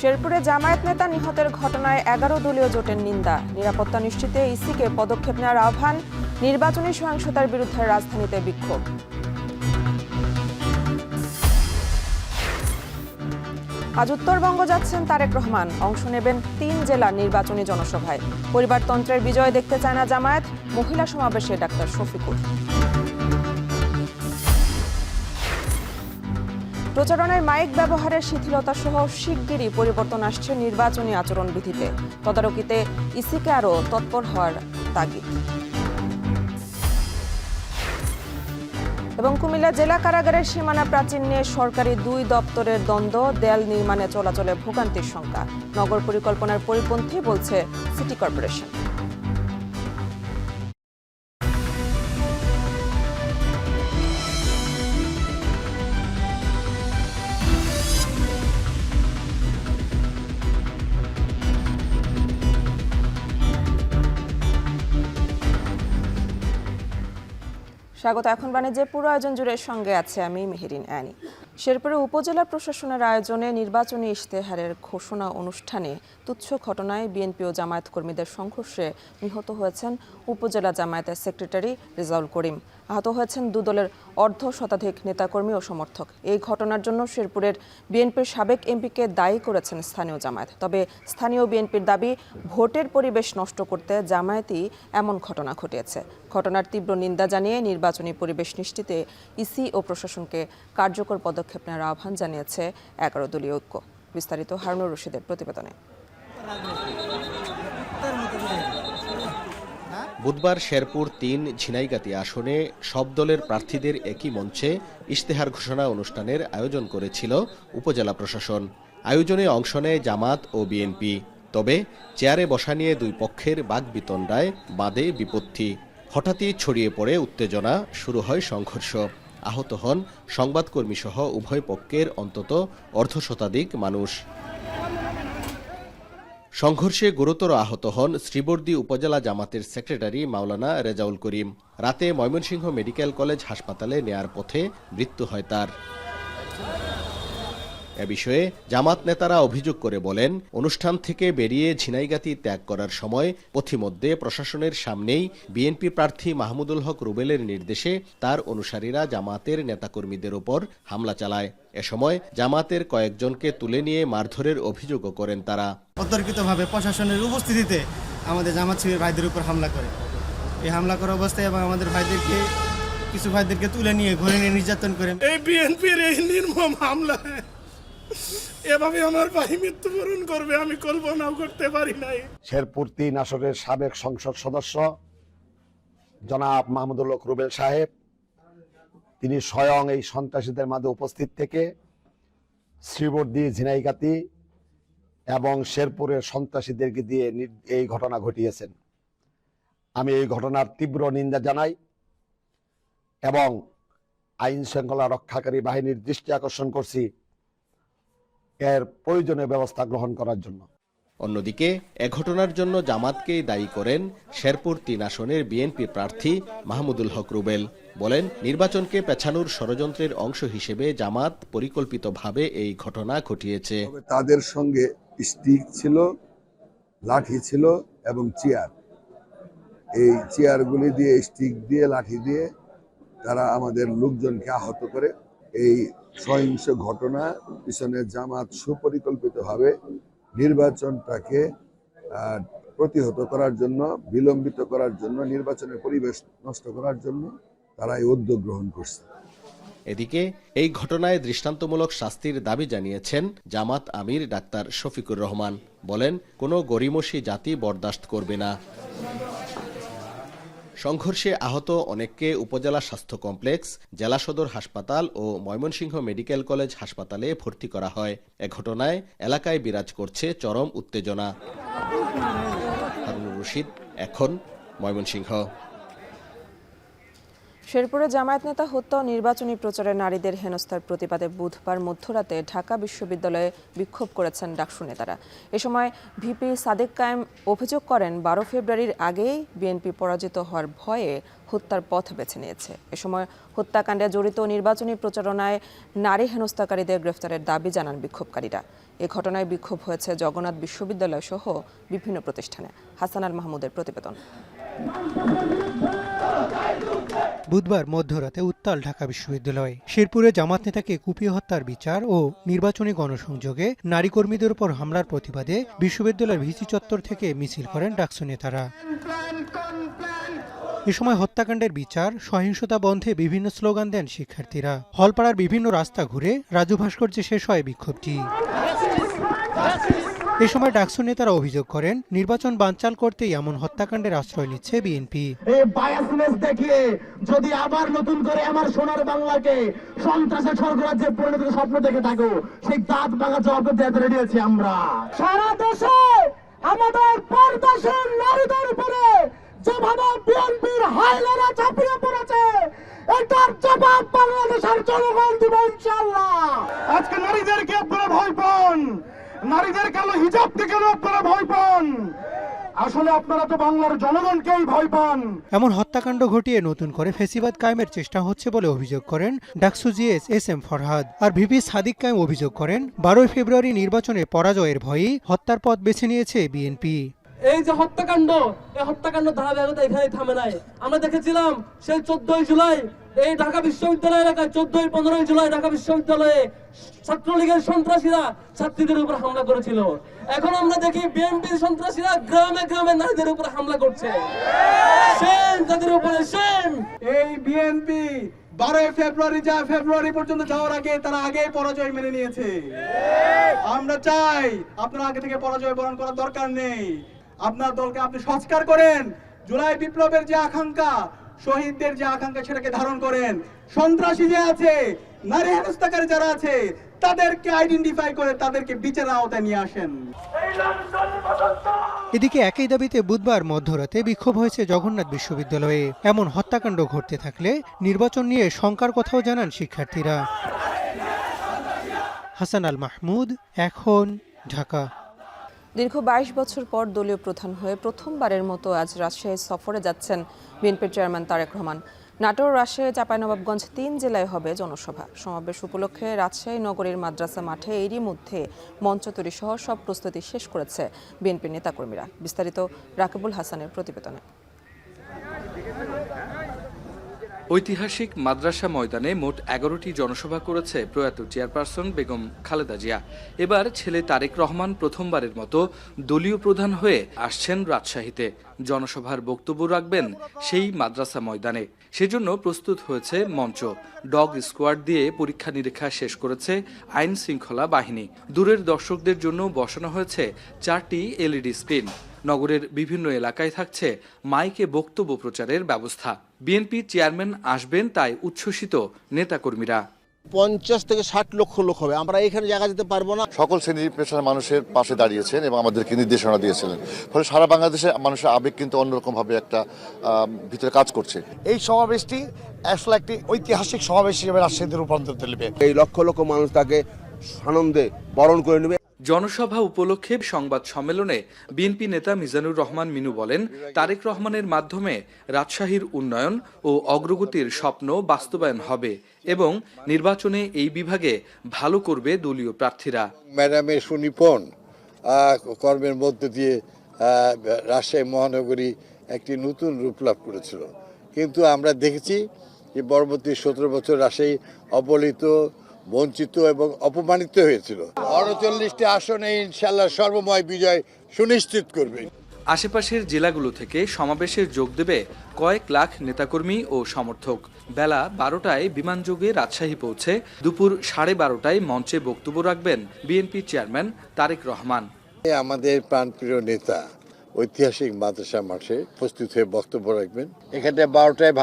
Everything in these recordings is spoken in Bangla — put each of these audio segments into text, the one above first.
শেরপুরে জামায়াত নেতা নিহতের ঘটনায় 11 দলীয় জোটের নিন্দা। নিরাপত্তা নিশ্চিতে ইসিকে পদক্ষেপ নেওয়ার আহ্বান। নির্বাচনী সহিংসতার বিরুদ্ধে রাজধানীতে বিক্ষোভ। আজ উত্তরবঙ্গ যাচ্ছেন তারেক রহমান। অংশ নেবেন 3 জেলার নির্বাচনী জনসভায়। পরিবারতন্ত্রের বিজয় দেখতে চায় না জামায়াত। মহিলা সমাবেশে ডাক্তার শফিকুর। প্রচারণায় মাইক ব্যবহারের শিথিলতা সহ শিগগিরই পরিবর্তন আসছে নির্বাচনী আচরণবিধিতে। তদারকিতে ইসিকে আরও তৎপর হওয়ার তাগিদ। এবং কুমিল্লা জেলা কারাগারের সীমানা প্রাচীর নিয়ে সরকারি 2 দপ্তরের দ্বন্দ্ব। দেয়াল নির্মাণে চলাচলে ভোগান্তির শঙ্কা। নগর পরিকল্পনার পরিপন্থী বলছে সিটি কর্পোরেশন। স্বাগত। এখন বাণিজ্যের পুরো আয়োজন জুড়ে সঙ্গে আছে আমি মেহেরিন অ্যানি। শেরপুরে উপজেলা প্রশাসনের আয়োজনে নির্বাচনী ইশতেহারের ঘোষণা অনুষ্ঠানে তুচ্ছ ঘটনায় বিএনপি ও জামায়াত কর্মীদের সংঘর্ষে নিহত হয়েছেন উপজেলা জামায়াতের সেক্রেটারি রেজাউল করিম। আহত হয়েছেন 2 দলের অর্ধশতাধিক নেতাকর্মী ও সমর্থক। এই ঘটনার জন্য শেরপুরের বিএনপির সাবেক এমপিকে দায়ী করেছেন স্থানীয় জামায়াত। তবে স্থানীয় বিএনপির দাবি, ভোটের পরিবেশ নষ্ট করতে জামায়াতই এমন ঘটনা ঘটিয়েছে। ঘটনার তীব্র নিন্দা জানিয়ে নির্বাচনী পরিবেশ নিশ্চিতে ইসি ও প্রশাসনকে কার্যকর পদক্ষেপ নেওয়ার আহ্বান জানিয়েছে 11 দলীয় ঐক্য। বিস্তারিত হারুনুর রশিদের প্রতিবেদনে। বুধবার শেরপুর 3 ঝিনাইগাতি আসনে সব দলের প্রার্থীদের একই মঞ্চে ইশতেহার ঘোষণা অনুষ্ঠানের আয়োজন করেছিল উপজেলা প্রশাসন। আয়োজনে অংশ নেয় জামাত ও বিএনপি। তবে চেয়ারে বসা নিয়ে 2 পক্ষের বাকবিতণ্ডায় বাধে বিপত্তি। হঠাৎই ছড়িয়ে পড়ে উত্তেজনা, শুরু হয় সংঘর্ষ। আহত হন সংবাদকর্মী সহ উভয় পক্ষের অন্তত অর্ধশতাধিক মানুষ। সংঘর্ষে গুরুতর আহত হন শ্রীবর্দী উপজেলা জামাতের সেক্রেটারি মাওলানা রেজাউল করিম। রাতে ময়মনসিংহ মেডিকেল কলেজ হাসপাতালে নেয়ার পথে মৃত্যু হয় তার। এ বিষয়ে জামাত নেতারা অভিযোগ করে বলেন, অনুষ্ঠান থেকে বেরিয়ে ঝিনাইগাতি ত্যাগ করার সময় পথিমধ্যে প্রশাসনের সামনেই বিএনপি প্রার্থী মাহমুদুল হক রুবেলের নির্দেশে তার অনুসারীরা জামাতের নেতাকর্মীদের ওপর হামলা চালায়। এ সময় জামাতের কয়েকজনকে তুলে নিয়ে মারধরের অভিযোগও করেন তারা। অতর্কিতভাবে প্রশাসনের উপস্থিতিতে আমাদের জামাত শিবির ভাইদের উপর হামলা করে। এই হামলা করা অবস্থায় এবং আমাদের কিছু ভাইদেরকে তুলে নিয়ে ঘরে নিয়ে নির্যাতন করে। এই বিএনপির এই নির্মম হামলায় এভাবে আমার ভাই মৃত্যুবরণ করবে আমি কল্পনাও করতে পারি নাই। শেরপুর 3 আসনের সাবেক সংসদ সদস্য জনাব মাহমুদুল হক রুবেল সাহেব, তিনি স্বয়ং এই সন্ত্রাসীদের মাঝে উপস্থিত থেকে শ্রীবর্দী, ঝিনাইগাতি এবং শেরপুরের সন্ত্রাসীদেরকে দিয়ে এই ঘটনা ঘটিয়েছেন। আমি এই ঘটনার তীব্র নিন্দা জানাই এবং আইন শৃঙ্খলা রক্ষাকারী বাহিনীর দৃষ্টি আকর্ষণ করছি এর প্রয়োজনীয় ব্যবস্থা গ্রহণ করার জন্য। অন্যদিকে এ ঘটনার জন্য জামাতকেই দায়ী করেন শেরপুর 3 আসনের বিএনপি প্রার্থী মাহমুদুল হক রুবেল। বলেন, নির্বাচনকে পেছানোর ষড়যন্ত্রের অংশ হিসেবে জামাত পরিকল্পিতভাবে এই ঘটনা ঘটিয়েছে। তাদের সঙ্গে স্টিক ছিল, লাঠি ছিল এবং চেয়ার। এই চেয়ারগুলি দিয়ে, স্টিক দিয়ে, লাঠি দিয়ে তারা আমাদের লোকজনকে আহত করে। এই সহিংস ঘটনা পিছনে জামাত সুপরিকল্পিতভাবে নির্বাচনটাকে প্রতিহত করার জন্য, বিলম্বিত করার জন্য, নির্বাচনের পরিবেশ নষ্ট করার জন্য তারা এই উদ্যোগ গ্রহণ করছে। এদিকে এই ঘটনায় দৃষ্টান্তমূলক শাস্তির দাবি জানিয়েছেন জামাত আমির ডাক্তার শফিকুর রহমান। বলেন, কোনো গরিমসি জাতি বরদাস্ত করবে না। সংঘর্ষে আহত অনেককে উপজেলা স্বাস্থ্য কমপ্লেক্স, জেলা সদর হাসপাতাল ও ময়মনসিংহ মেডিকেল কলেজ হাসপাতালে ভর্তি করা হয়। এ ঘটনায় এলাকায় বিরাজ করছে চরম উত্তেজনা। হারুনুর রশিদ, এখন, ময়মনসিংহ। শেরপুরে জামায়াত নেতা হত্যা ও নির্বাচনী প্রচারে নারীদের হেনস্থার প্রতিবাদে বুধবার মধ্যরাতে ঢাকা বিশ্ববিদ্যালয়ে বিক্ষোভ করেছেন ডাকসু নেতারা। এ সময় ভিপি সাদেক কায়েম অভিযোগ করেন 12 ফেব্রুয়ারির আগেই বিএনপি পরাজিত হওয়ার ভয়ে হত্যার পথ বেছে নিয়েছে। এ সময় হত্যাকাণ্ডে জড়িত নির্বাচনী প্রচারণায় নারী হেনস্থাকারীদের গ্রেফতারের দাবি জানান বিক্ষোভকারীরা। এ ঘটনায় বিক্ষোভ হয়েছে জগন্নাথ বিশ্ববিদ্যালয় সহ বিভিন্ন প্রতিষ্ঠানে। হাসান আল মাহমুদের প্রতিবেদন। বুধবার মধ্যরাতে উত্তাল ঢাকা বিশ্ববিদ্যালয়। শেরপুরে জামাত নেতাকে কুপিয়ে হত্যার বিচার ও নির্বাচনী গণসংযোগে নারী কর্মীদের উপর হামলার প্রতিবাদে বিশ্ববিদ্যালয়ের ভিসি চত্বর থেকে মিছিল করেন ডাকসু নেতারা। এ সময় হত্যাকাণ্ডের বিচার, সহিংসতা বন্ধে বিভিন্ন স্লোগান দেন শিক্ষার্থীরা। হলপাড়ার বিভিন্ন রাস্তা ঘুরে রাজু ভাস্কর্যে শেষ হয় বিক্ষোভটি। এ সময় ডাকসু নেতারা অভিযোগ করেন, নির্বাচন বানচাল করতেই এমন হত্যাকাণ্ডের আশ্রয় নিচ্ছে বিএনপি। এই বায়াসনেস দেখিয়ে যদি আবার নতুন করে আমার সোনার বাংলাকে সন্ত্রাসের স্বর্গরাজ্যে পরিণত স্বপ্ন দেখে থাকো, সেই দাঁত ভাঙা জবাব দিতে রেডি আছি আমরা। সারা দেশে আমাদের পর্দাসীন নারীদের উপরে যেভাবে বিএনপির হাইলারা চাপিয়ে পড়েছে, এটার জবাব বাংলাদেশের জনগণ দিবে ইনশাআল্লাহ। আজকে নারীদেরকে আপনারা ভয় পান, নারীদের কালো হিজাব থেকে আপনারা ভয় পান, আসলে আপনারা তো বাংলার জনগণকেই ভয় পান। এমন হত্যাকাণ্ড ঘটিয়ে নতুন করে ফ্যাসিবাদ কায়েমের চেষ্টা হচ্ছে বলে অভিযোগ করেন DUCSU GS S M Farhad. আর ভিপি সাদিক কায়েম অভিযোগ করেন, 12 ফেব্রুয়ারি নির্বাচনে পরাজয়ের ভয়েই হত্যার পথ বেছে নিয়েছে বিএনপি। এই যে হত্যাকাণ্ড, এই হত্যাকাণ্ড ধারাবাহিকতা এখানেই থামে নাই। আমরা দেখেছিলাম সেই 14 জুলাই এই ঢাকা বিশ্ববিদ্যালয় এলাকায়, 14-15 জুলাই ঢাকা বিশ্ববিদ্যালয়ে ছাত্রলীগের সন্ত্রাসীরা ছাত্রীদের উপর হামলা করেছিল। এখন আমরা দেখি বিএনপির সন্ত্রাসীরা গ্রামে গ্রামে নারীদের উপর হামলা করছে। সেন তাদের উপরে সেন। এই বিএনপি 12 ফেব্রুয়ারি পর্যন্ত যাওয়ার আগে তারা আগেই পরাজয় মেনে নিয়েছে। আমরা চাই আপনারা আগে থেকে পরাজয় বরণ করার দরকার নেই। আপনার দলকে আপনি সংস্কার করেন, জুলাই বিপ্লবের যে আকাঙ্ক্ষা, শহীদদের যে আকাঙ্ক্ষা সেটাকে ধারণ করেন। সন্ত্রাসী যে আছে, নারী হেনস্থাকারী যারা আছে, তাদেরকে আইডেন্টিফাই করে তাদেরকে বিচারের আওতায় নিয়ে আসেন। এদিকে একই দাবিতে বুধবার মধ্যরাতে বিক্ষোভ হয়েছে জগন্নাথ বিশ্ববিদ্যালয়ে। এমন হত্যাকাণ্ড ঘটতে থাকলে নির্বাচন নিয়ে শঙ্কার কথাও জানান শিক্ষার্থীরা। হাসান আল মাহমুদ, এখন, ঢাকা। দীর্ঘ 22 বছর পর দলীয় প্রধান হয়ে প্রথমবারের মতো আজ রাজশাহী সফরে যাচ্ছেন বিএনপির চেয়ারম্যান তারেক রহমান। নাটোর, রাজশাহী, চাঁপাইনবাবগঞ্জ 3 জেলায় হবে জনসভা। সমাবেশ উপলক্ষে রাজশাহী নগরীর মাদ্রাসা মাঠে এরই মধ্যে মঞ্চ তৈরি সহ সব প্রস্তুতি শেষ করেছে বিএনপির নেতাকর্মীরা। বিস্তারিত রাকিবুল হাসানের প্রতিবেদনে। ঐতিহাসিক মাদ্রাসা ময়দানে মোট 11টি জনসভা করেছে প্রয়াত চেয়ারপারসন বেগম খালেদা জিয়া। এবার ছেলে তারেক রহমান প্রথমবারের মতো দলীয় প্রধান হয়ে আসছেন রাজশাহীতে। জনসভার বক্তব্য রাখবেন সেই মাদ্রাসা ময়দানে। সেজন্য প্রস্তুত হয়েছে মঞ্চ। ডগ স্কোয়াড দিয়ে পরীক্ষা নিরীক্ষা শেষ করেছে আইন শৃঙ্খলা বাহিনী। দূরের দর্শকদের জন্য বসানো হয়েছে 4টি LED স্ক্রিন। নগরের বিভিন্ন এলাকায় থাকছে মাইকে বক্তব্য প্রচারের ব্যবস্থা। বিএনপি চেয়ারম্যান আসবেন তাই উচ্ছ্বসিত নেতাকর্মীরা। 50 থেকে 60 লক্ষ লোক হবে, আমরা এখানে জায়গা দিতে পারবো না। সকল শ্রেণীর পেশার মানুষের পাশে দাঁড়িয়েছেন এবং আমাদেরকে নির্দেশনা দিয়েছিলেন। ফলে সারা বাংলাদেশে মানুষের আবেগ কিন্তু অন্যরকম ভাবে একটা ভিতরে কাজ করছে। এই সমাবেশটি আসলে একটি ঐতিহাসিক সমাবেশ হিসেবে রাজশাহীতে রূপান্তরিত হবে। এই লক্ষ লক্ষ মানুষ তাকে আনন্দে বরণ করে নেবে। জনসভা উপলক্ষে সংবাদ সম্মেলনে বিএনপি নেতা মিজানুর রহমান মিনু বলেন, তারেক রহমানের মাধ্যমে রাজশাহীর উন্নয়ন ও অগ্রগতির স্বপ্ন বাস্তবায়ন হবে এবং নির্বাচনে এই বিভাগে ভালো করবে দলীয় প্রার্থীরা। ম্যাডামের সুনিপুণ কর্মের মধ্য দিয়ে রাজশাহী মহানগরী একটি নতুন রূপ লাভ করেছিল, কিন্তু আমরা দেখেছি যে পরবর্তী 17 বছর রাজশাহী অবহেলিত, বঞ্চিত এবং অপমানিত হয়েছিল। 38টি আসনে ইনশাআল্লাহ সর্বময় বিজয় সুনিশ্চিত করবে। আশেপাশের জেলাগুলো থেকে সমাবেশে যোগ দেবে কয়েক লাখ নেতাকর্মী ও সমর্থক। বেলা 12টায় বিমানযোগে রাজশাহী পৌঁছে দুপুর 12:30টায় মঞ্চে বক্তব্য রাখবেন বিএনপি চেয়ারম্যান তারেক রহমান। আমাদের প্রাণপ্রিয় নেতা ঐতিহাসিক মাদ্রাসা মাঠে উপস্থিত হয়ে বক্তব্য রাখবেন। এখানে 12টায়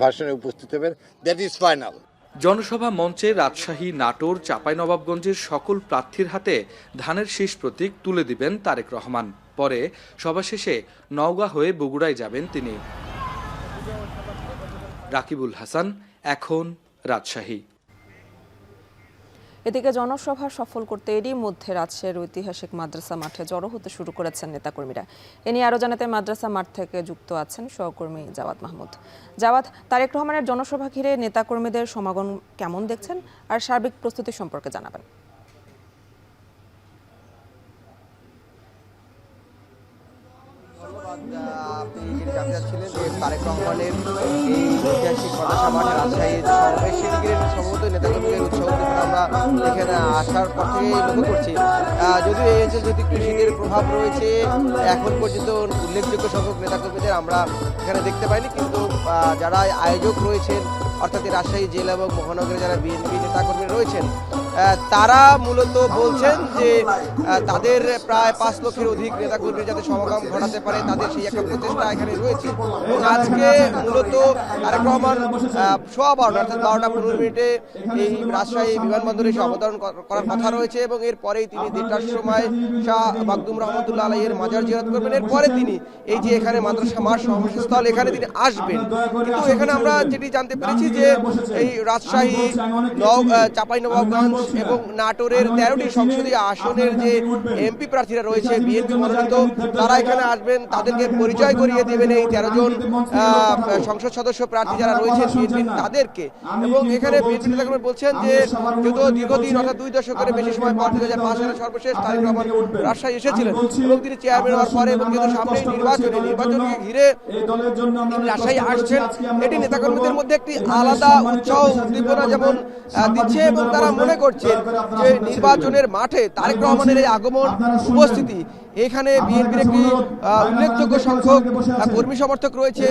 ভাষণে উপস্থিত হবেন। That is final. জনসভা মঞ্চে রাজশাহী, নাটোর, চাঁপাইনবাবগঞ্জের সকল প্রার্থীর হাতে ধানের শীষ প্রতীক তুলে দিবেন তারেক রহমান। পরে সভা শেষে নওগাঁ হয়ে বগুড়ায় যাবেন তিনি। রাকিবুল হাসান, এখন রাজশাহী। এদিকে জনসভা সফল করতে এরই মধ্যে রাজশাহীর ঐতিহাসিক মাদ্রাসা মাঠে জড়ো হতে শুরু করেছেন নেতাকর্মীরা। এ নিয়ে আরও জানাতে মাদ্রাসা মাঠ থেকে যুক্ত আছেন সহকর্মী জাওয়াদ মাহমুদ। জাওয়াদ, তারেক রহমানের জনসভা ঘিরে নেতাকর্মীদের সমাগম কেমন দেখছেন আর সার্বিক প্রস্তুতি সম্পর্কে জানাবেন। আপনি যেটি জানতে চাচ্ছিলেন যে তারেক রহমানের এই ঐতিহাসিক মাদ্রাসা মাঠে রাজশাহীর সমাবেশ, সেদিকে সম্ভবত নেতাকর্মীদের উৎসাহ আমরা এখানে আসার পর থেকেই লক্ষ্য করছি। যদিও এই অঞ্চল যদি কৃষিদের প্রভাব রয়েছে, এখন পর্যন্ত উল্লেখযোগ্য সংখ্যক নেতাকর্মীদের আমরা এখানে দেখতে পাইনি, কিন্তু যারা আয়োজক রয়েছেন অর্থাৎ রাজশাহী জেলা এবং মহানগরে যারা বিএনপি নেতাকর্মী রয়েছেন, তারা মূলত বলছেন যে তাদের প্রায় 5 লক্ষের অধিক নেতাকর্মী যাতে সমাগম ঘটাতে পারে, তাদের সেই একটা প্রচেষ্টা এখানে রয়েছে। এবং আজকে মূলত তারেক রহমান 12:15 অর্থাৎ 12:15 এই রাজশাহী বিমানবন্দরে এসে অবতরণ করার কথা রয়েছে এবং এরপরেই তিনি 1:30টার সময় শাহ মাকদুম রহমতুল্লাহ আলাইহির মাজার জিয়ারত করবেন। এরপরে তিনি এই যে এখানে মাদ্রাসা মাঠ সমাবেশস্থল, এখানে তিনি আসবেন। কিন্তু এখানে আমরা যেটি জানতে পেরেছি যে এই রাজশাহী, চাঁপাইনবাবগঞ্জ এবং নাটোরের 13টি সংসদীয় আসনের যে এমপি প্রার্থীরা রয়েছে বিএনপি মনোনীত, তারা এখানে আসবেন, তাদেরকে পরিচয় করিয়ে দেবেন এই 13 জন সংসদ সদস্য প্রার্থী যারা রয়েছেন বিএনপি তাদেরকে। এবং এখানে বিএনপি নেতাকর্মী বলছেন যে যদিও দীর্ঘদিন অর্থাৎ 2 দশকের বেশি সময় পর 2005 সালে সর্বশেষ তারেক রহমান রাজশাহী এসেছিলেন এবং তিনি চেয়ারম্যান হওয়ার পরে এবং যেহেতু সামনেই নির্বাচনকে ঘিরে রাজশাহী আসছেন, এটি নেতাকর্মীদের মধ্যে একটি আলাদা উৎসাহ উদ্দীপনা যেমন দিচ্ছে এবং তারা মনে করছে যে নির্বাচনের মাঠে তারেক রহমানের এই আগমন, উপস্থিতি, এখানে বিএনপির একটি উল্লেখযোগ্য সংখ্যক কর্মী সমর্থক রয়েছে।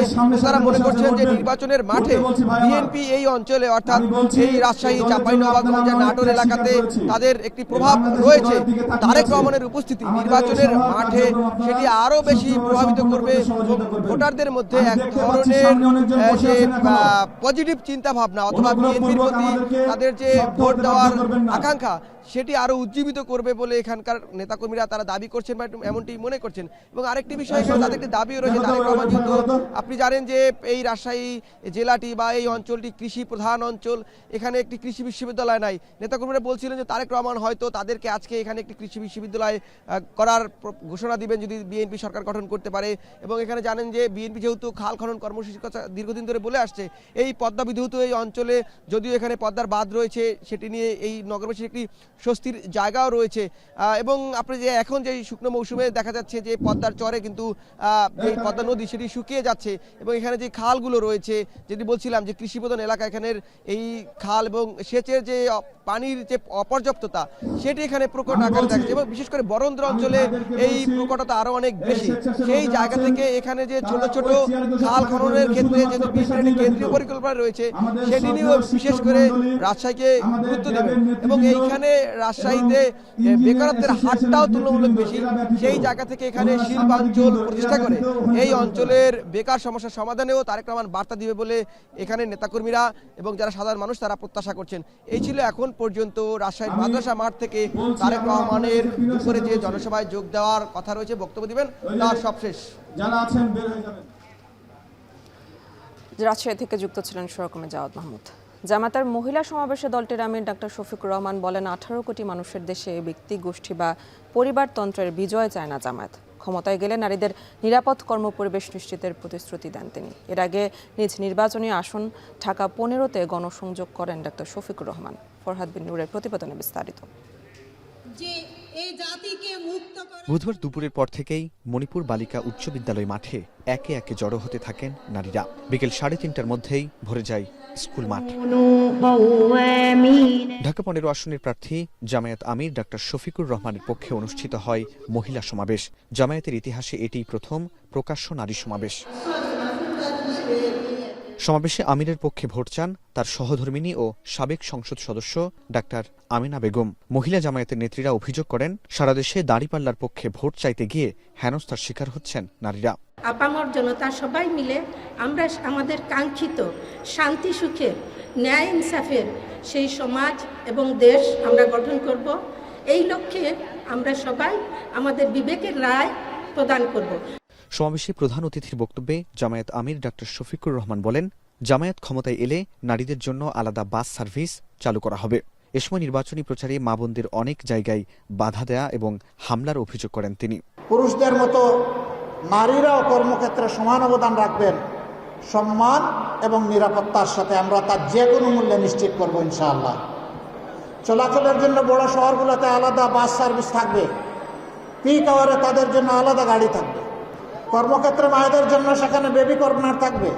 তারা মনে করছেন যে নির্বাচনের মাঠে বিএনপি এই অঞ্চলে অর্থাৎ এই রাজশাহী, চাঁপাইনবাবগঞ্জ, নাটোর এলাকাতে তাদের একটি প্রভাব রয়েছে। তারেক রহমানের উপস্থিতি নির্বাচনের মাঠে সেটি আরো বেশি প্রভাবিত করবে এবং ভোটারদের মধ্যে এক ধরনের যে পজিটিভ চিন্তা ভাবনা অথবা বিএনপির প্রতি তাদের যে ভোট দেওয়ার আকাঙ্ক্ষা সেটি আরো উজ্জীবিত করবে বলে এখানকার নেতাকর্মীরা তারা দাবি করছেন বা এমনটি মনে করছেন। এবং আরেকটি বিষয় এখানে তাদের একটি দাবিও রয়েছে, তারেক রহমান যেহেতু আপনি জানেন যে এই রাজশাহী জেলাটি বা এই অঞ্চলটি কৃষি প্রধান অঞ্চল, এখানে একটি কৃষি বিশ্ববিদ্যালয় নাই। নেতাকর্মীরা বলছিলেন যে তারেক রহমান হয়তো তাদেরকে আজকে এখানে একটি কৃষি বিশ্ববিদ্যালয় করার ঘোষণা দিবেন যদি বিএনপি সরকার গঠন করতে পারে। এবং এখানে জানেন যে বিএনপি যেহেতু খাল খনন কর্মসূচির কথা দীর্ঘদিন ধরে বলে আসছে, এই পদ্মা বিধৌত এই অঞ্চলে যদিও এখানে পদ্মার বাঁধ রয়েছে, সেটি নিয়ে এই নগরবাসীর একটি স্বস্তির জায়গাও রয়েছে। এবং আপনি যে এখন যে শুকনো মৌসুমে দেখা যাচ্ছে যে পদ্মার চরে কিন্তু এই পদ্মা নদী সেটি শুকিয়ে যাচ্ছে এবং এখানে যে খালগুলো রয়েছে, যেটি বলছিলাম যে কৃষিপ্রধান এলাকা, এখানের এই খাল এবং সেচের যে পানির যে অপর্যাপ্ততা সেটি এখানে প্রকট আকারে থাকছে এবং বিশেষ করে বরেন্দ্র অঞ্চলে এই প্রকটতা আরো অনেক বেশি। সেই জায়গা থেকে এখানে যে ছোট ছোট খাল খননের ক্ষেত্রে যেহেতু কেন্দ্রীয় পরিকল্পনা রয়েছে, সেটি নিয়েও বিশেষ করে রাজশাহীকে গুরুত্ব দেবেন এবং এইখানে রাজশাহীতে বেকারত্বের হারটাও তুলনামূলক বেশি। সেই জায়গা থেকে এখানে শিল্পাঞ্চল প্রতিষ্ঠা করে এই অঞ্চলের বেকার সমস্যার সমাধানেও তারেক রহমান বার্তা দিবে বলে এখানে নেতাকর্মীরা এবং যারা সাধারণ মানুষ তারা প্রত্যাশা করছেন। এই ছিল এখন পর্যন্ত রাজশাহীর মাদ্রাসা মাঠ থেকে তারেক রহমানের উপরে যে জনসভায় যোগ দেওয়ার কথা রয়েছে, বক্তব্য দিবেন, তার সবশেষ। রাজশাহী থেকে যুক্ত ছিলেন সহকর্মী জাওয়াদ মাহমুদ। জামাতের মহিলা সমাবেশে দলটির আমির ডাক্তার শফিকুর রহমান বলেন, 18 কোটি মানুষের দেশে ব্যক্তি গোষ্ঠী বা পরিবারতন্ত্রের বিজয় চায় না জামায়াত। ক্ষমতায় গেলে নারীদের নিরাপদ কর্মপরিবেশ নিশ্চিতের প্রতিশ্রুতি দেন তিনি। এর আগে নিজ নির্বাচনী আসন ঢাকা 15-তে গণসংযোগ করেন ডাক্তার শফিকুর রহমান। ফরহাদ বিন নূরের প্রতিবেদনে বিস্তারিত। বুধবার দুপুরের পর থেকেই মণিপুর বালিকা উচ্চ বিদ্যালয় মাঠে একে একে জড়ো হতে থাকেন নারীরা। বিকেল 3:30টার মধ্যেই ভরে যায় স্কুল মাঠ। ঢাকা 15 আসনের প্রার্থী জামায়াত আমির ডাক্তার শফিকুর রহমানের পক্ষে অনুষ্ঠিত হয় মহিলা সমাবেশ। জামায়াতের ইতিহাসে এটিই প্রথম প্রকাশ্য নারী সমাবেশ। সমাবেশে আমিরের পক্ষে ভোট চান তার সহধর্মিণী ও সাবেক সংসদ সদস্য ডাক্তার আমিনা বেগম। মহিলা জামায়াতের নেত্রীরা অভিযোগ করেন, সারা দেশে দাঁড়িপাল্লার পক্ষে ভোট চাইতে গিয়ে হেনস্থার শিকার হচ্ছেন নারীরা। আপামর জনতা সবাই মিলে আমরা আমাদের কাঙ্ক্ষিত শান্তি সুখের, ন্যায় ইনসাফের সেই সমাজ এবং দেশ আমরা গঠন করব। এই লক্ষ্যে আমরা সবাই আমাদের বিবেকের রায় প্রদান করব। সমাবেশে প্রধান অতিথির বক্তব্যে জামায়াত আমির ডাক্তার শফিকুর রহমান বলেন, জামায়াত ক্ষমতায় এলে নারীদের জন্য আলাদা বাস সার্ভিস চালু করা হবে। এ সময় নির্বাচনী প্রচারে মা বোনদের অনেক জায়গায় বাধা দেয়া এবং হামলার অভিযোগ করেন তিনি। পুরুষদের মতো নারীরাও কর্মক্ষেত্রে সমান অবদান রাখবেন, সম্মান এবং নিরাপত্তার সাথে আমরা তার যে কোনো মূল্যে নিশ্চিত করব ইনশাআল্লাহ। চলাচলের জন্য বড় শহরগুলোতে আলাদা বাস সার্ভিস থাকবে, পিক আওয়ারে তাদের জন্য আলাদা গাড়ি থাকবে। কর্মক্ষেত্রে মায়েদের জন্য সেখানে বেবি কর্নার থাকবে,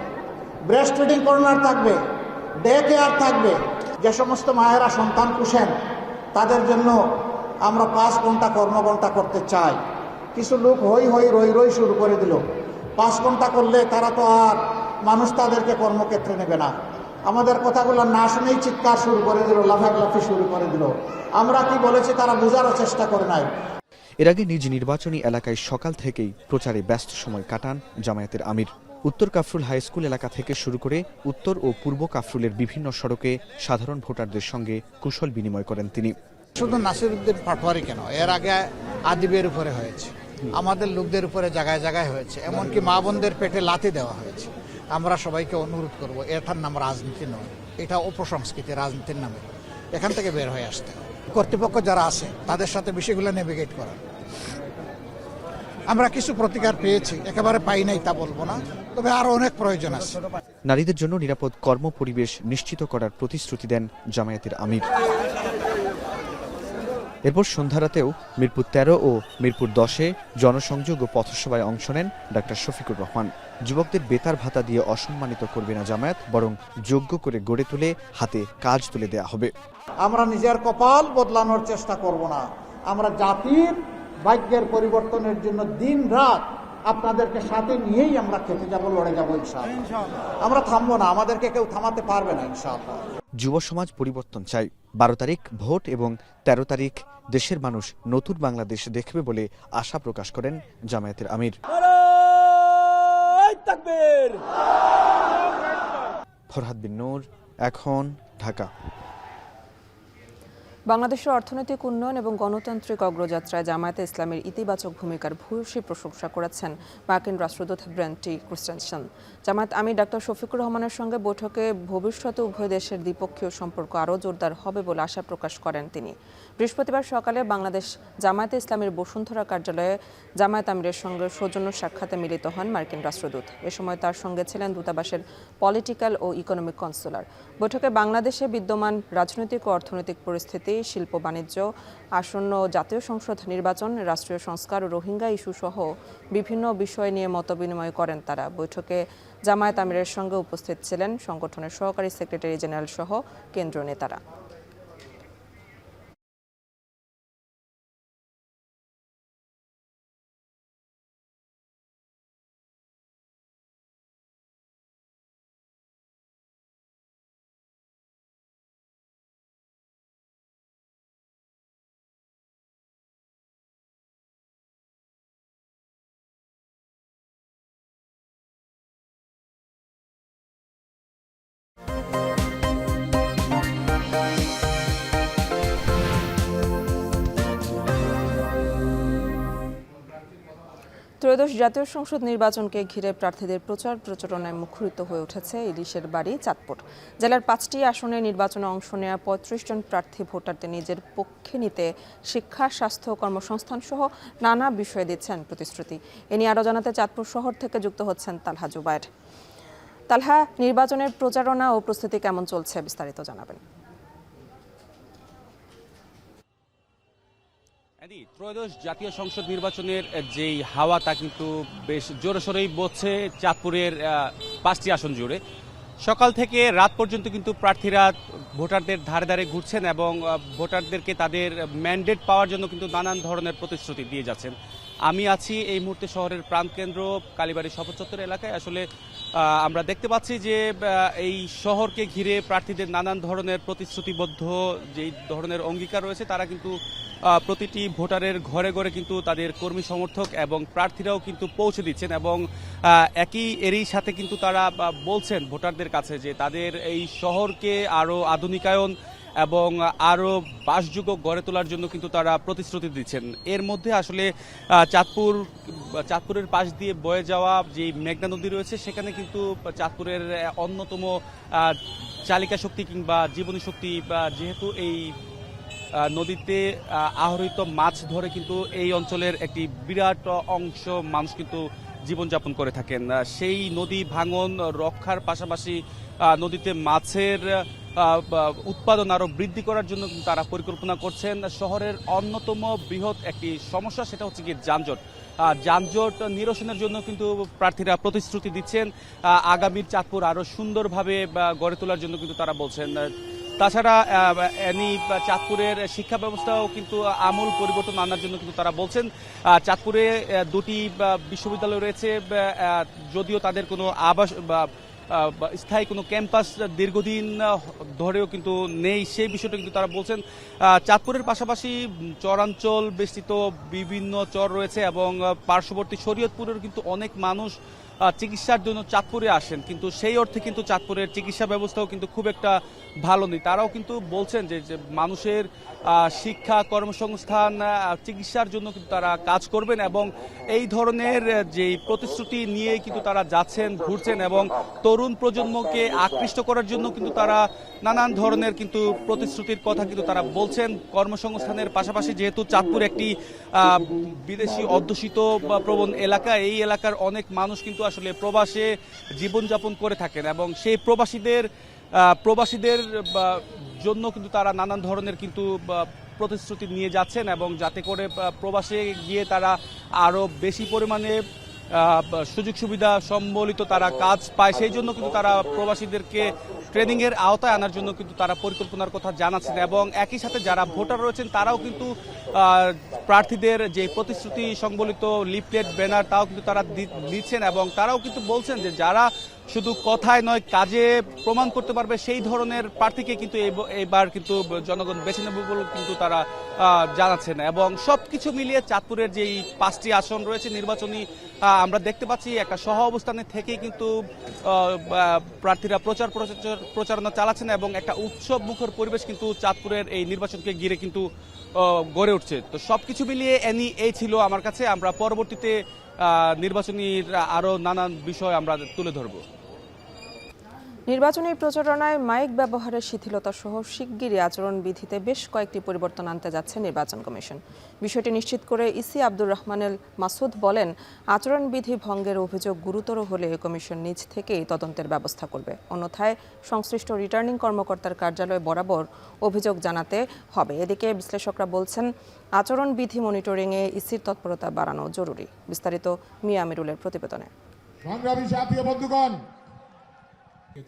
ব্রেস্ট ফিডিং কর্নার থাকবে, ডে কেয়ার থাকবে। যে সমস্ত মায়েরা সন্তান পুষেন তাদের জন্য আমরা 5 ঘন্টা কর্মঘণ্টা করতে চাই। কিছু লোক রই রই শুরু করে দিল। 5 ঘন্টা করলে তারা তো আর মানুষ তাদেরকে কর্মক্ষেত্রে নেবে না। আমাদের কথাগুলো না শুনেই চিৎকার শুরু করে দিল, লাফালাফি শুরু করে দিল। আমরা কি বলেছি তারা বোঝারও চেষ্টা করে নাই। এর আগে নিজ নির্বাচনী এলাকায় সকাল থেকেই প্রচারে ব্যস্ত সময় কাটান জামায়াতের আমির। উত্তর কাফরুল হাই স্কুল এলাকা থেকে শুরু করে উত্তর ও পূর্ব কাফরুলের বিভিন্ন সড়কে সাধারণ ভোটারদের সঙ্গে কুশল বিনিময় করেন তিনি। শুধু নাসিরউদ্দিন পাটোয়ারি কেন, এর আগে আদিবের উপরে হয়েছে, আমাদের লোকদের উপরে জায়গায় জায়গায় হয়েছে, এমনকি মা বোনদের পেটে লাথি দেওয়া হয়েছে। আমরা সবাইকে অনুরোধ করব, এটার নাম রাজনীতি নয়, এটা অপসংস্কৃতি, রাজনীতির নামে এখান থেকে বের হয়ে আসতে। কর্তৃপক্ষ যারা আছে তাদের সাথে বিষয়গুলো নেভিগেট করা। আমরা কিছু প্রতিকার পেয়েছি, একেবারে পাই নাই তা বলবো না, তবে আরো অনেক প্রয়োজন আছে। নারীদের জন্য নিরাপদ কর্ম পরিবেশ নিশ্চিত করার প্রতিশ্রুতি দেন জামায়াতের আমির। এরপর সন্ধ্যারাতেও মিরপুর 13 ও মিরপুর 10-এ জনসংযোগ ও পথসভায় অংশ নেন ডাক্তার শফিকুর রহমান। যুবকদের বেতার ভাতা দিয়ে অসম্মানিত করবে না জামায়াত, বরং যোগ্য করে গড়ে তুলে হাতে কাজ তুলে দেয়া হবে। আমরা নিজের কপাল বদলানোর চেষ্টা করব না, আমরা জাতির ভাগ্যের পরিবর্তনের জন্য দিন রাত আপনাদেরকে সাথে নিয়েই আমরা খেতে যাব, লড়ে যাব ইনশাআল্লাহ। আমরা থামবো না, আমাদেরকে কেউ থামাতে পারবে না ইনশাআল্লাহ। যুব সমাজ পরিবর্তন চাই। 12 তারিখ ভোট এবং 13 তারিখ দেশের মানুষ নতুন বাংলাদেশ দেখবে বলে আশা প্রকাশ করেন জামায়াতের আমির। ফরহাদ বিন নূর, এখন, ঢাকা। বাংলাদেশের অর্থনৈতিক উন্নয়ন এবং গণতান্ত্রিক অগ্রযাত্রায় জামায়াতে ইসলামের ইতিবাচক ভূমিকার ভূয়সী প্রশংসা করেছেন মার্কিন রাষ্ট্রদূত ব্রেন্ট টি. ক্রিস্টেনসেন। জামায়াত আমির ডাক্তার শফিকুর রহমানের সঙ্গে বৈঠকে ভবিষ্যতে উভয় দেশের দ্বিপক্ষীয় সম্পর্ক আরও জোরদার হবে বলে আশা প্রকাশ করেন তিনি। বৃহস্পতিবার সকালে বাংলাদেশ জামায়াতে ইসলামের বসুন্ধরা কার্যালয়ে জামায়াত আমিরের সঙ্গে সৌজন্য সাক্ষাতে মিলিত হন মার্কিন রাষ্ট্রদূত। এ সময় তার সঙ্গে ছিলেন দূতাবাসের পলিটিক্যাল ও ইকোনমিক কনসুলার। বৈঠকে বাংলাদেশে বিদ্যমান রাজনৈতিক ও অর্থনৈতিক পরিস্থিতি, শিল্প বাণিজ্য, আসন্ন জাতীয় সংসদ নির্বাচন, রাষ্ট্রীয় সংস্কার ও রোহিঙ্গা ইস্যু সহ বিভিন্ন বিষয় নিয়ে মতবিনিময় করেন তারা। বৈঠকে জামায়াত আমিরের সঙ্গে উপস্থিত ছিলেন সংগঠনের সহকারী সেক্রেটারি জেনারেল সহ কেন্দ্রীয় নেতারা। ত্রয়োদশ জাতীয় সংসদ নির্বাচনকে ঘিরে প্রার্থীদের প্রচার প্রচারণায় মুখরিত হয়ে উঠেছে ইলিশের বাড়ি চাঁদপুর। জেলার 5টি আসনে নির্বাচনে অংশ নেওয়া 35 জন প্রার্থী ভোটারদের নিজের পক্ষে নিতে শিক্ষা, স্বাস্থ্য, কর্মসংস্থান সহ নানা বিষয়ে দিচ্ছেন প্রতিশ্রুতি। এ নিয়ে আরও জানাতে চাঁদপুর শহর থেকে যুক্ত হচ্ছেন তালহা জুবায়ের। তালহা, নির্বাচনের প্রচারণা ও প্রস্তুতি কেমন চলছে, বিস্তারিত জানাবেন। ত্রয়োদশ জাতীয় সংসদ নির্বাচনের যেই হাওয়া তা কিন্তু বেশ জোরে সোরেই বইছে চাঁদপুরের 5টি আসন জুড়ে। সকাল থেকে রাত পর্যন্ত কিন্তু প্রার্থীরা ভোটারদের ধারে ধারে ঘুরছেন এবং ভোটারদেরকে তাদের ম্যান্ডেট পাওয়ার জন্য কিন্তু নানান ধরনের প্রতিশ্রুতি দিয়ে যাচ্ছেন। আমি আছি এই মুহূর্তে শহরের প্রাণকেন্দ্র কালীবাড়ি শপথ চত্বর এলাকায়। আসলে আমরা দেখতে পাচ্ছি যে এই শহরকে ঘিরে প্রার্থীদের নানান ধরনের প্রতিশ্রুতিবদ্ধ যেই ধরনের অঙ্গীকার রয়েছে তারা কিন্তু প্রতিটি ভোটারের ঘরে ঘরে কিন্তু তাদের কর্মী সমর্থক এবং প্রার্থীরাও কিন্তু পৌঁছে দিচ্ছেন এবং এরই সাথে কিন্তু তারা বলছেন ভোটারদের কাছে যে তাদের এই শহরকে আরও আধুনিকায়ন এবং আরও বাসযোগ্য গড়ে তোলার জন্য কিন্তু তারা প্রতিশ্রুতি দিচ্ছেন। এর মধ্যে আসলে চাঁদপুরের পাশ দিয়ে বয়ে যাওয়া যে মেঘনা নদী রয়েছে, সেখানে কিন্তু চাঁদপুরের অন্যতম চালিকা শক্তি কিংবা জীবনী শক্তি, যেহেতু এই নদীতে আহরিত মাছ ধরে কিন্তু এই অঞ্চলের একটি বিরাট অংশ মানুষ কিন্তু জীবনযাপন করে থাকেন। সেই নদী ভাঙন রক্ষার পাশাপাশি নদীতে মাছের উৎপাদন আরও বৃদ্ধি করার জন্য কিন্তু তারা পরিকল্পনা করছেন। শহরের অন্যতম বৃহৎ একটি সমস্যা সেটা হচ্ছে কি যানজট। যানজট নিরসনের জন্য কিন্তু প্রার্থীরা প্রতিশ্রুতি দিচ্ছেন। আগামীর চাঁদপুর আরও সুন্দরভাবে গড়ে তোলার জন্য কিন্তু তারা বলছেন। তাছাড়া চাঁদপুরের শিক্ষা ব্যবস্থাও কিন্তু আমূল পরিবর্তন আনার জন্য কিন্তু তারা বলছেন। চাঁদপুরে দুটি বিশ্ববিদ্যালয় রয়েছে, যদিও তাদের কোনো আবাস বা স্থায়ী কোনো ক্যাম্পাস দীর্ঘদিন ধরেও কিন্তু নেই, সেই বিষয়টা কিন্তু তারা বলছেন। চাঁদপুরের পাশাপাশি চরাঞ্চল বেষ্টিত বিভিন্ন চর রয়েছে এবং পার্শ্ববর্তী শরীয়তপুরের কিন্তু অনেক মানুষ চিকিৎসার জন্য চাঁদপুরে আসেন, কিন্তু সেই অর্থে কিন্তু চাঁদপুরের চিকিৎসা ব্যবস্থাও কিন্তু খুব একটা ভালো নেই। তারাও কিন্তু বলছেন যে মানুষের শিক্ষা, কর্মসংস্থান, চিকিৎসার জন্য কিন্তু তারা কাজ করবেন এবং এই ধরনের যে প্রতিশ্রুতি নিয়ে কিন্তু তারা যাচ্ছেন, ঘুরছেন এবং তরুণ প্রজন্মকে আকৃষ্ট করার জন্য কিন্তু তারা নানান ধরনের কিন্তু প্রতিশ্রুতির কথা কিন্তু তারা বলছেন। কর্মসংস্থানের পাশাপাশি যেহেতু চাঁদপুর একটি বিদেশি অধ্যুষিত প্রবণ এলাকা, এই এলাকার অনেক মানুষ কিন্তু আসলে প্রবাসে জীবনযাপন করে থাকেন এবং সেই প্রবাসীদের জন্য কিন্তু তারা নানান ধরনের কিন্তু প্রতিশ্রুতি নিয়ে যাচ্ছেন এবং যাতে করে প্রবাসে গিয়ে তারা আরও বেশি পরিমাণে সুযোগ সুবিধা সম্বলিত তারা কাজ পায়, সেই জন্য কিন্তু তারা প্রবাসীদেরকে ট্রেনিংয়ের আওতায় আনার জন্য কিন্তু তারা পরিকল্পনার কথা জানাচ্ছেন এবং একই সাথে যারা ভোটার রয়েছেন তারাও কিন্তু প্রার্থীদের যে প্রতিশ্রুতি সংবলিত লিফলেট, ব্যানার তাও কিন্তু তারা দিচ্ছেন এবং তারাও কিন্তু বলছেন যে যারা শুধু কথায় নয় কাজে প্রমাণ করতে পারবে সেই ধরনের প্রার্থীকে কিন্তু এবার কিন্তু জনগণ বেছে নেবে বলে কিন্তু তারা জানাচ্ছেন। এবং সবকিছু মিলিয়ে চাঁদপুরের যেই 5টি আসন রয়েছে নির্বাচনী, আমরা দেখতে পাচ্ছি একটা সহ অবস্থানে থেকেই কিন্তু প্রার্থীরা প্রচারণা চালাচ্ছেন এবং একটা উৎসব মুখর পরিবেশ কিন্তু চাঁদপুরের এই নির্বাচনকে ঘিরে কিন্তু গড়ে উঠছে। তো সবকিছু মিলিয়ে এই ছিল আমার কাছে। আমরা পরবর্তীতে নির্বাচনীর আরো নানান বিষয় আমরা তুলে ধরব। নির্বাচনী প্রচারণায় মাইক ব্যবহারের শিথিলতা সহ শিগগিরই আচরণবিধিতে বেশ কয়েকটি পরিবর্তন আনতে যাচ্ছে নির্বাচন কমিশন। বিষয়টি নিশ্চিত করে ইসি আব্দুর রহমানুল মাসুদ বলেন, আচরণবিধি ভঙ্গের অভিযোগ গুরুতর হলে কমিশন নিজ থেকেই তদন্তের ব্যবস্থা করবে। অন্যথায় সংশ্লিষ্ট রিটার্নিং কর্মকর্তার কার্যালয়ে বরাবর অভিযোগ জানাতে হবে। এদিকে বিশ্লেষকরা বলছেন, আচরণবিধি মনিটরিংয়ে ইসির তৎপরতা বাড়ানো জরুরি। বিস্তারিত মিয়া আমিরুলের প্রতিবেদনে।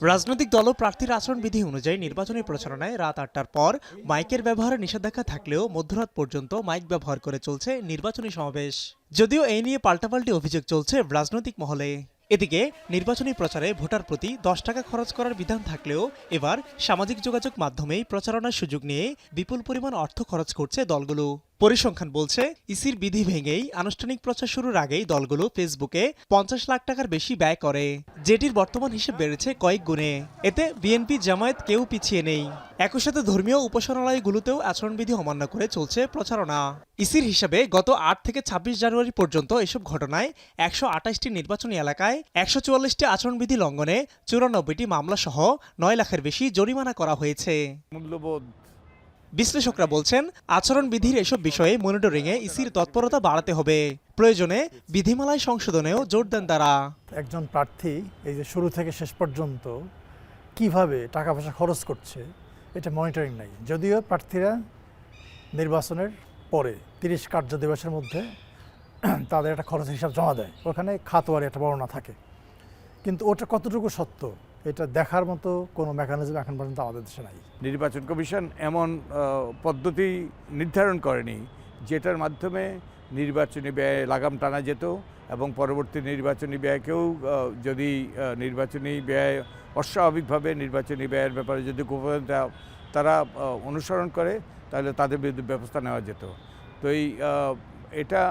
রাজনৈতিক দল ও প্রার্থীর আচরণবিধি অনুযায়ী নির্বাচনী প্রচারণায় রাত 8টার পর মাইকের ব্যবহারে নিষেধাজ্ঞা থাকলেও মধ্যরাত পর্যন্ত মাইক ব্যবহার করে চলছে নির্বাচনী সমাবেশ। যদিও এই নিয়ে পাল্টাপাল্টি অভিযোগ চলছে রাজনৈতিক মহলে। এদিকে নির্বাচনী প্রচারে ভোটার প্রতি 10 টাকা খরচ করার বিধান থাকলেও এবার সামাজিক যোগাযোগ মাধ্যমেই প্রচারণার সুযোগ নিয়ে বিপুল পরিমাণ অর্থ খরচ করছে দলগুলো। পরিসংখ্যান বলছে, ইসির বিধি ভেঙেই আনুষ্ঠানিক প্রচার শুরুর আগেই দলগুলো ফেসবুকে 50 লাখ টাকার বেশি ব্যয় করে, যেটির বর্তমান হিসেব বেড়েছে কয়েক গুণে। এতে বিএনপি, জামায়াত কেউ পিছিয়ে নেই। একই সাথে ধর্মীয় উপাসনালয়গুলোতেও আচরণবিধি অমান্য করে চলছে প্রচারণা। ইসির হিসাবে গত 8 থেকে 26 জানুয়ারি পর্যন্ত এসব ঘটনায় 128টি নির্বাচনী এলাকায় 144টি আচরণবিধি লঙ্ঘনে 94টি মামলা সহ 9 লাখের বেশি জরিমানা করা হয়েছে। মূল্যবোধ বিশ্লেষকরা বলছেন, আচরণবিধির এসব বিষয়ে মনিটরিংয়ে ইসির তৎপরতা বাড়াতে হবে। প্রয়োজনে বিধিমালায় সংশোধনেও জোর দেন তারা। একজন প্রার্থী এই যে শুরু থেকে শেষ পর্যন্ত কিভাবে টাকা পয়সা খরচ করছে এটা মনিটরিং নাই। যদিও প্রার্থীরা নির্বাচনের পরে 30 কার্য দিবসের মধ্যে তাদের একটা খরচের হিসাব জমা দেয়, ওখানে খাতওয়ারি একটা বর্ণনা থাকে, কিন্তু ওটা কতটুকু সত্য এটা দেখার মতো কোনো মেকানিজম এখন পর্যন্ত আমাদের দেশে নাই। নির্বাচন কমিশন এমন পদ্ধতি নির্ধারণ করেনি যেটার মাধ্যমে নির্বাচনী ব্যয় লাগাম টানা যেত এবং পরবর্তী নির্বাচনী ব্যয়কেও যদি নির্বাচনী ব্যয় অস্বাভাবিকভাবে নির্বাচনী ব্যয়ের ব্যাপারে যদি গোপনীয়তা তারা অনুসরণ করে তাহলে তাদের বিরুদ্ধে ব্যবস্থা নেওয়া যেত। তো এটা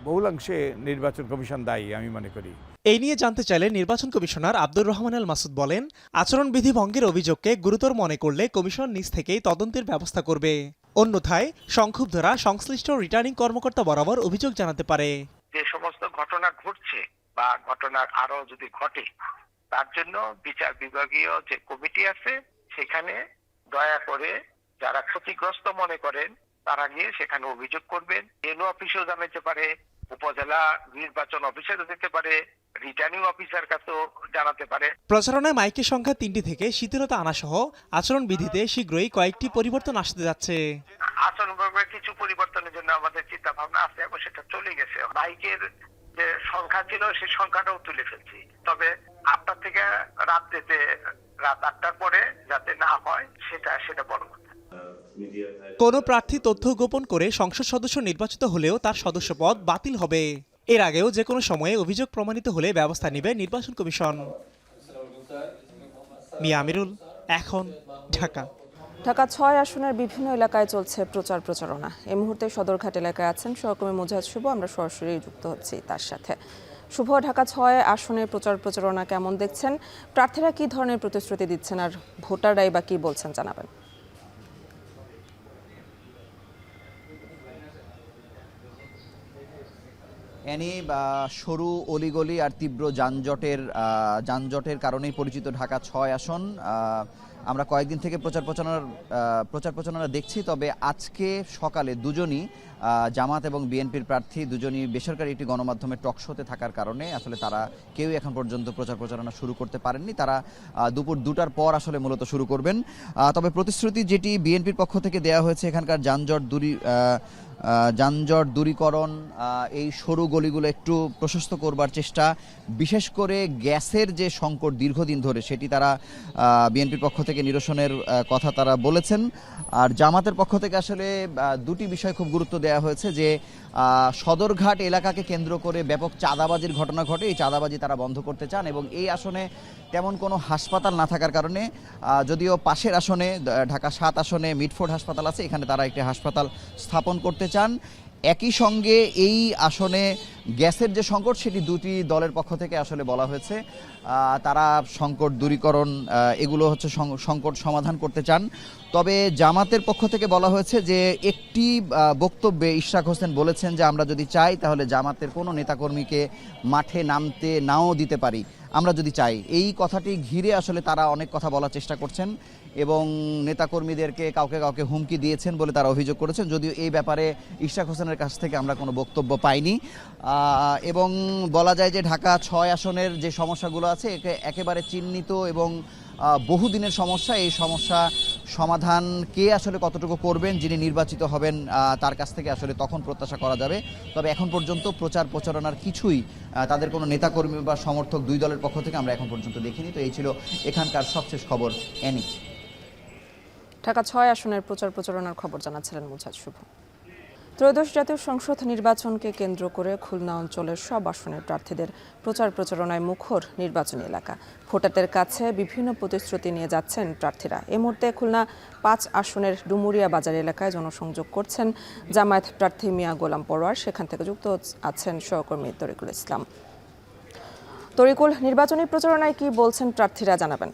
বহুলাংশে নির্বাচন কমিশন দায়ী আমি মনে করি। এই নিয়ে জানতে চাইলে নির্বাচন কমিশনার আব্দুর রহমান আল মাসুদ বলেন, আচরণবিধি ভঙ্গের অভিযোগকে গুরুতর মনে করলে কমিশন নিজ থেকেই তদন্তের ব্যবস্থা করবে। অন্যথায় সংক্ষুব্ধরা সংশ্লিষ্ট রিটার্নিং কর্মকর্তা বরাবর অভিযোগ জানাতে পারে। যে সমস্ত ঘটনা ঘটছে বা ঘটনার আরো যদি ঘটে, তার জন্য বিচার বিভাগীয় যে কমিটি আছে সেখানে দয়া করে যারা ক্ষতিগ্রস্ত মনে করেন তারা গিয়ে সেখানে অভিযোগ করবেন। এনও অফিসেও জানাতে পারে, উপজেলা নির্বাচন অফিসারও দিতে পারে, রিটার্নিং অফিসার কাছেও জানাতে পারে। প্রচারণায় মাইকের সংখ্যা 3টি থেকে শিথিলতা আনা সহ আচরণবিধিতে শীঘ্রই কয়েকটি পরিবর্তন আসতে যাচ্ছে। আচরণ বিভাগের কিছু পরিবর্তনের জন্য আমাদের চিন্তা ভাবনা আছে এবং সেটা চলে গেছে। মাইকের যে সংখ্যা ছিল সেই সংখ্যাটাও তুলে ফেলছি, তবে 8টা থেকে রাত 8টার পরে যাতে না হয় সেটা বড় কথা। কোনো প্রার্থী তথ্য গোপন করে সংসদ সদস্য নির্বাচিত হলেও তার সদস্যপদ বাতিল হবে। এর আগেও যে কোনো সময়ে অভিযোগ প্রমাণিত হলে ব্যবস্থা নেবে নির্বাচন কমিশন। মিয়া আমিরুল, এখন, ঢাকা। ঢাকা 6 আসনের বিভিন্ন এলাকায় চলছে প্রচারণা। এই মুহূর্তে সদরঘাট এলাকায় আছেন সহকর্মী মুজাহিদ শুভ, আমরা সরাসরি যুক্ত হচ্ছি তার সাথে। শুভ, ঢাকা 6 আসনে প্রচারণা কেমন দেখছেন? প্রার্থীরা কি ধরনের প্রতিশ্রুতি দিচ্ছেন আর ভোটাররাই বা কি বলছেন জানাবেন। সরু অলিগলি আর তীব্র যানজটের কারণেই পরিচিত ঢাকা 6 আসন। আমরা কয়েকদিন থেকে প্রচার প্রচারণা দেখছি, তবে আজকে সকালে দুজনই জামাত এবং বিএনপির প্রার্থী দুজনই বেসরকারি একটি গণমাধ্যমের টক শোতে থাকার কারণে আসলে তারা কেউই এখন পর্যন্ত প্রচারণা শুরু করতে পারেননি। তারা দুপুর 2টার পর আসলে মূলত শুরু করবেন। তবে প্রতিশ্রুতি যেটি বিএনপির পক্ষ থেকে দেওয়া হয়েছে, এখানকার যানজট দূরীকরণ, এই সরু গলিগুলো একটু প্রশস্ত করবার চেষ্টা, বিশেষ করে গ্যাসের যে সংকট দীর্ঘদিন ধরে সেটি তারা বিএনপির পক্ষ থেকে নিরসনের কথা তারা বলেছেন। আর জামাতের পক্ষ থেকে আসলে দুটি বিষয় খুব গুরুত্ব দেওয়া হয়েছে, যে সদরঘাট এলাকাকে কেন্দ্র করে ব্যাপক চাঁদাবাজির ঘটনা ঘটে, এই চাঁদাবাজি তারা বন্ধ করতে চান এবং এই আসনে তেমন কোনো হাসপাতাল না থাকার কারণে, যদিও পাশের আসনে ঢাকা 7 আসনে মিটফোর্ড হাসপাতাল আছে, এখানে তারা একটি হাসপাতাল স্থাপন করতে চান। একই সঙ্গে এই আসনে গ্যাসের যে সংকট সেটি দুটি দলের পক্ষ থেকে আসলে বলা হয়েছে, তারা সংকট দূরীকরণ এগুলো হচ্ছে সংকট সমাধান করতে চান। তবে জামাতের পক্ষ থেকে বলা হয়েছে যে একটি বক্তব্যে ইশরাক হোসেন বলেছেন যে আমরা যদি চাই তাহলে জামাতের কোনো নেতাকর্মীকে মাঠে নামতে নাও দিতে পারি, আমরা যদি চাই। এই কথাটি ঘিরে আসলে তারা অনেক কথা বলার চেষ্টা করছেন এবং নেতাকর্মীদেরকে কাউকে হুমকি দিয়েছেন বলে তারা অভিযোগ করেছেন, যদিও এই ব্যাপারে ইশরাক হোসেনের কাছ থেকে আমরা কোনো বক্তব্য পাইনি। এবং বলা যায় যে ঢাকা 6 আসনের যে সমস্যাগুলো আছে একেবারে চিহ্নিত এবং বহুদিনের সমস্যা। এই সমস্যা সমাধান কে আসলে কতটুকু করবেন, যিনি নির্বাচিত হবেন তার কাছ থেকে আসলে তখন প্রত্যাশা করা যাবে। তবে এখন পর্যন্ত প্রচারণার কিছুই তাদের কোনো নেতাকর্মী বা সমর্থক দুই দলের পক্ষ থেকে আমরা এখন পর্যন্ত দেখিনি। তো এই ছিল এখানকার সবশেষ খবর। এনি ঢাকা 6 আসনের প্রচারণার খবর জানাচ্ছিলেন মুজাহিদ শুভ। ত্রয়োদশ জাতীয় সংসদ নির্বাচনকে কেন্দ্র করে খুলনা অঞ্চলের সব আসনের প্রার্থীদের প্রচারণায় মুখর নির্বাচনী এলাকা। ভোটারদের কাছে বিভিন্ন প্রতিশ্রুতি নিয়ে যাচ্ছেন প্রার্থীরা। এই মুহূর্তে খুলনা 5 আসনের ডুমুরিয়া বাজার এলাকায় জনসংযোগ করছেন জামায়াত প্রার্থী মিয়া গোলাম পরোয়ার। সেখান থেকে যুক্ত আছেন সহকর্মী তরিকুল ইসলাম। তরিকুল, নির্বাচনী প্রচারণায় কি বলছেন প্রার্থীরা জানাবেন।